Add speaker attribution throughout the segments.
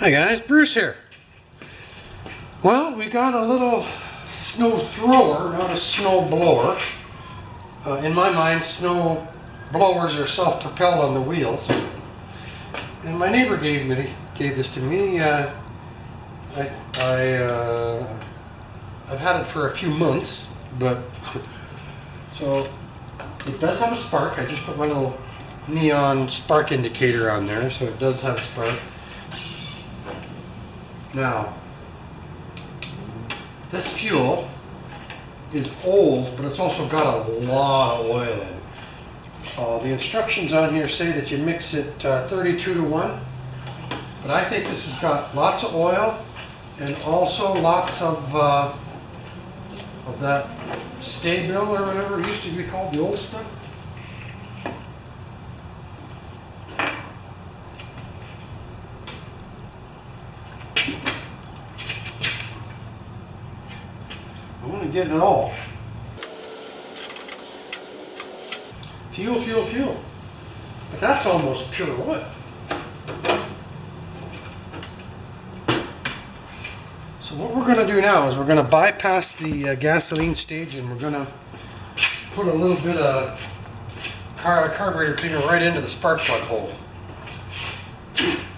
Speaker 1: Hi guys, Bruce here. Well, we got a little snow thrower, not a snow blower. In my mind, snow blowers are self-propelled on the wheels. And my neighbor gave this to me. I've had it for a few months, but so it does have a spark. I just put my little neon spark indicator on there, so it does have a spark. Now, this fuel is old, but it's also got a lot of oil in it. The instructions on here say that you mix it 32 to 1, but I think this has got lots of oil and also lots of that stay bill or whatever it used to be called, the old stuff. I want to get it all. Fuel, fuel, fuel. But that's almost pure oil. So what we're going to do now is we're going to bypass the gasoline stage and we're going to put a little bit of carburetor cleaner right into the spark plug hole.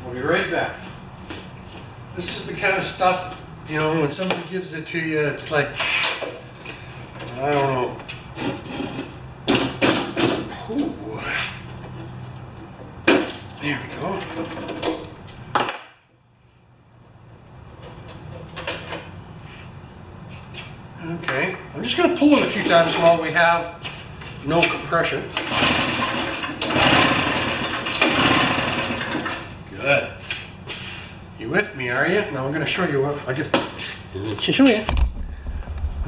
Speaker 1: We'll be right back. This is the kind of stuff, you know, when somebody gives it to you, it's like, I don't know. Ooh. There we go. Okay, I'm just going to pull it a few times while we have no compression. Good. You with me, are you? Now I'm going to show you what I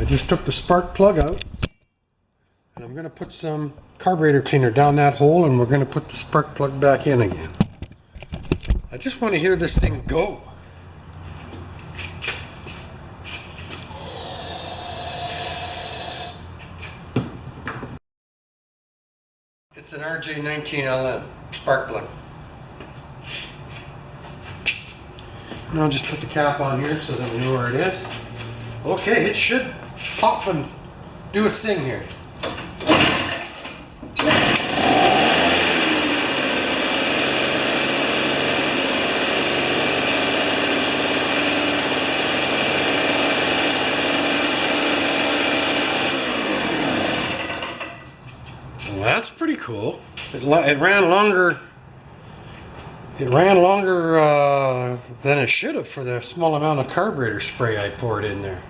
Speaker 1: just took the spark plug out and I'm going to put some carburetor cleaner down that hole and we're going to put the spark plug back in again. I just want to hear this thing go. It's an RJ19LM spark plug. And I'll just put the cap on here so that we know where it is. Okay, it should pop and do its thing here. Well, that's pretty cool. It ran longer. It ran longer than it should have for the small amount of carburetor spray I poured in there.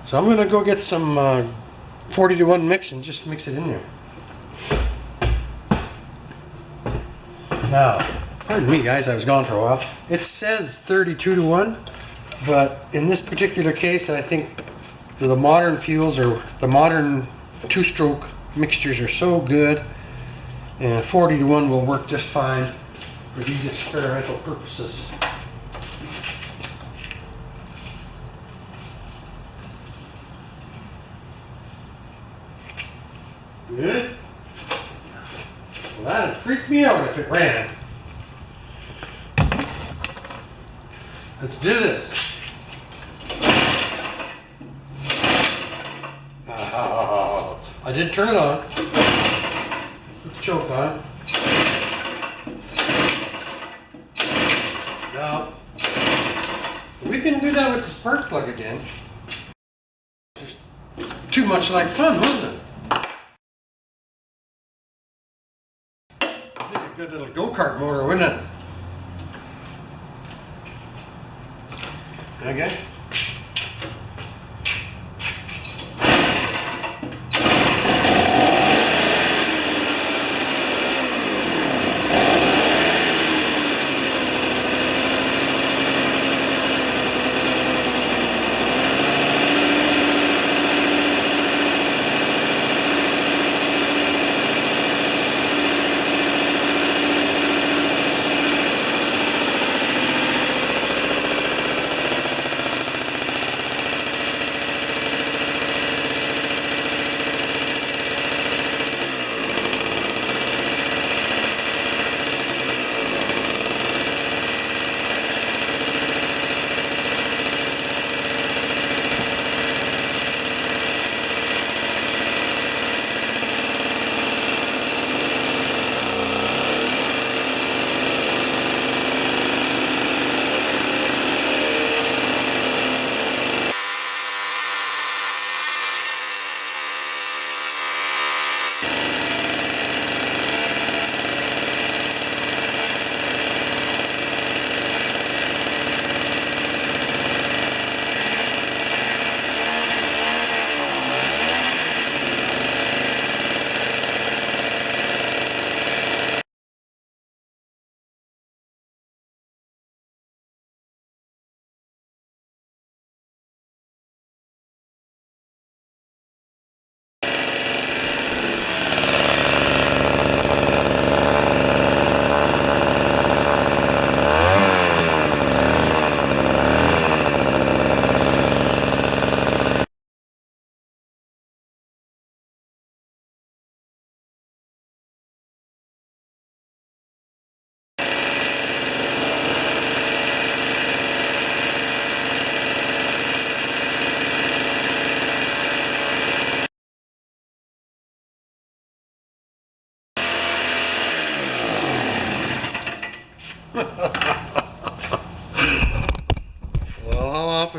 Speaker 1: So I'm going to go get some 40 to 1 mix and just mix it in there. Now, pardon me guys, I was gone for a while. It says 32 to 1, but in this particular case I think the modern fuels or the modern two-stroke mixtures are so good and 40 to 1 will work just fine for these experimental purposes. Good? Well, that'd freak me out if it ran. Let's do this. I did turn it on. Put the choke on. Now, we can do that with the spark plug again. Just too much like fun, wasn't it? It'd be a good little go-kart motor, wouldn't it? Okay.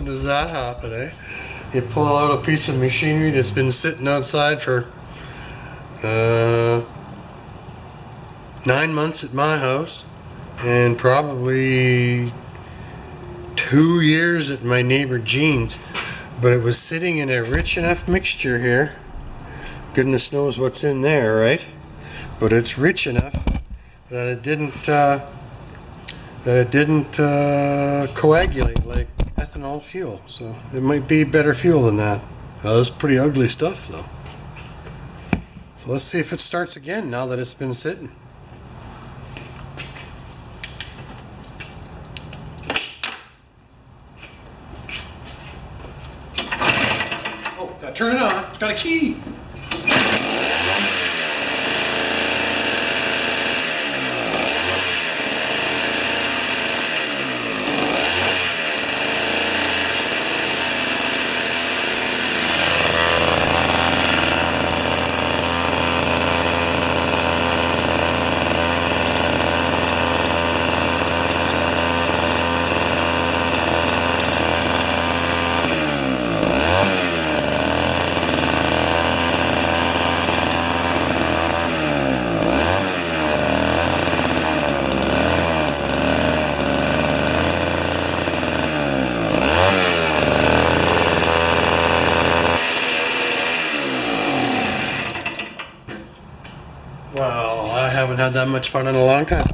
Speaker 1: often does that happen, eh? You pull out a piece of machinery that's been sitting outside for 9 months at my house, and probably 2 years at my neighbor Jean's, but it was sitting in a rich enough mixture here. Goodness knows what's in there, right? But it's rich enough that it didn't coagulate like ethanol fuel. So it might be better fuel than that. That's pretty ugly stuff, though. So let's see if it starts again now that it's been sitting. Oh, gotta turn it on. It's got a key. Well, I haven't had that much fun in a long time.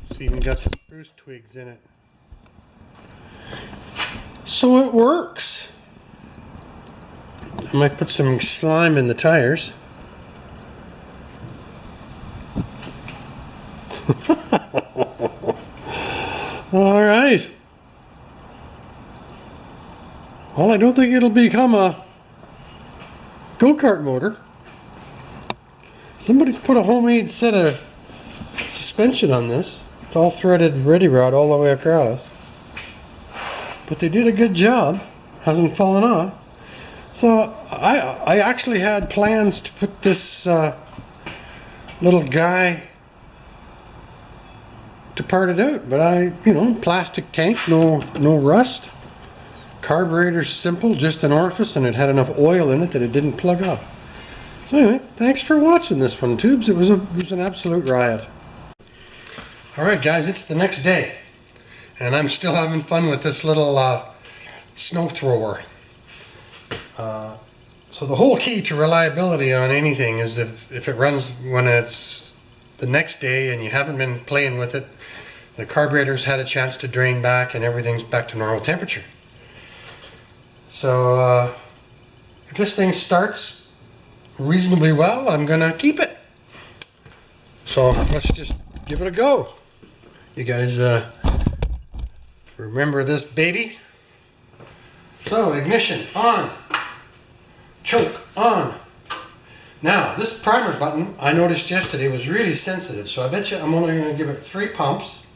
Speaker 1: It's even got the spruce twigs in it. So it works. I might put some slime in the tires. All right. Well, I don't think it'll become a go-kart motor. Somebody's put a homemade set of suspension on this. It's all threaded ready rod all the way across. But they did a good job. Hasn't fallen off. So I actually had plans to put this little guy to part it out, but plastic tank, no rust. Carburetor's simple, just an orifice, and it had enough oil in it that it didn't plug up. So anyway, thanks for watching this one, Tubes. It was an absolute riot. Alright guys, it's the next day, and I'm still having fun with this little snow thrower. So the whole key to reliability on anything is if it runs when it's the next day and you haven't been playing with it, the carburetor's had a chance to drain back and everything's back to normal temperature. So if this thing starts reasonably well, I'm gonna keep it. So let's just give it a go. You guys remember this baby? So ignition on, choke on. Now this primer button I noticed yesterday was really sensitive, so I bet you I'm only going to give it 3 pumps,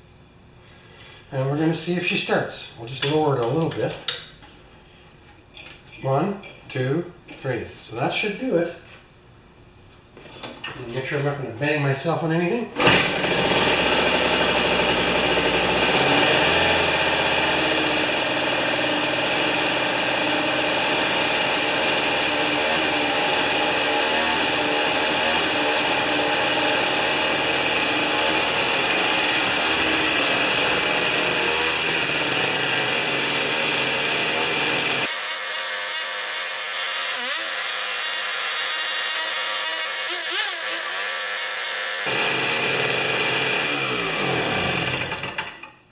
Speaker 1: and we're going to see if she starts. We'll just lower it a little bit. 1, 2, 3. So that should do it. Make sure I'm not going to bang myself on anything.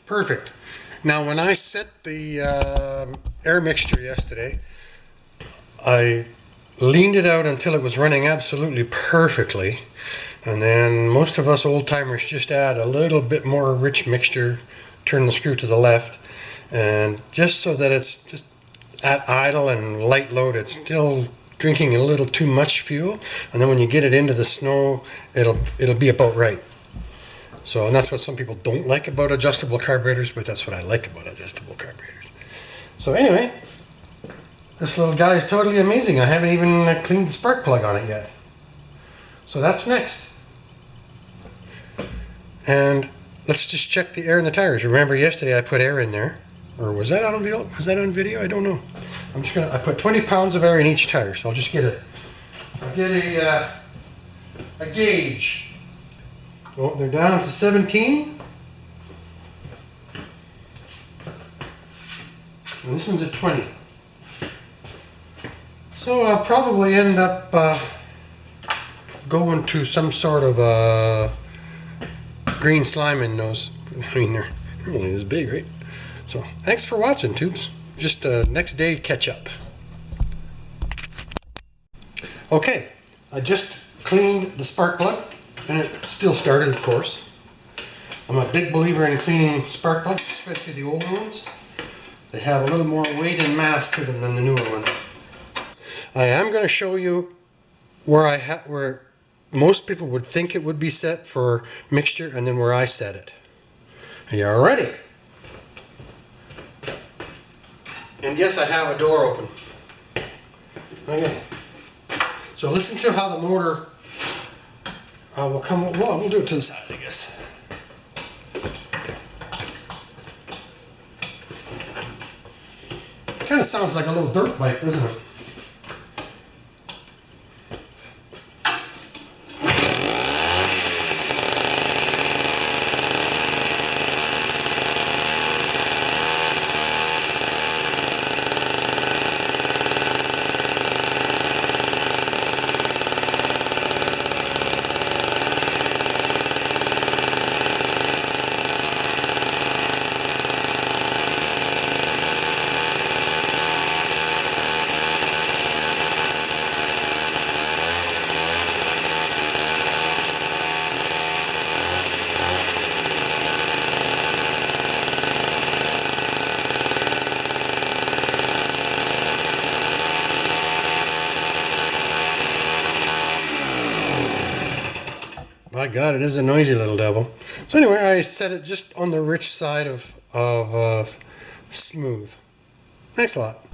Speaker 1: Perfect. Now when I set the air mixture yesterday, I leaned it out until it was running absolutely perfectly, and then most of us old timers just add a little bit more rich mixture, turn the screw to the left, and just so that it's just at idle and light load, it's still drinking a little too much fuel, and then when you get it into the snow, it'll be about right. So, and that's what some people don't like about adjustable carburetors, but that's what I like about adjustable carburetors. So anyway, this little guy is totally amazing. I haven't even cleaned the spark plug on it yet. So that's next. And let's just check the air in the tires. Remember yesterday I put air in there. Or was that on video? Was that on video? I don't know. I put 20 pounds of air in each tire. So I'll just get a gauge. Oh, they're down to 17. And this one's at 20. So I'll probably end up going to some sort of green slime in those. I mean, they're only this big, right? So thanks for watching, tubes. Just next day catch up. Okay, I just cleaned the spark plug, and it still started, of course. I'm a big believer in cleaning spark plugs, especially the older ones. They have a little more weight and mass to them than the newer one. I am going to show you where most people would think it would be set for mixture, and then where I set it. Are you all ready? And yes, I have a door open. Okay. So listen to how the motor will come. Well, we'll do it to the side, I guess. Kind of sounds like a little dirt bike, doesn't it? My God, it is a noisy little devil. So anyway, I set it just on the rich side of smooth. Thanks a lot.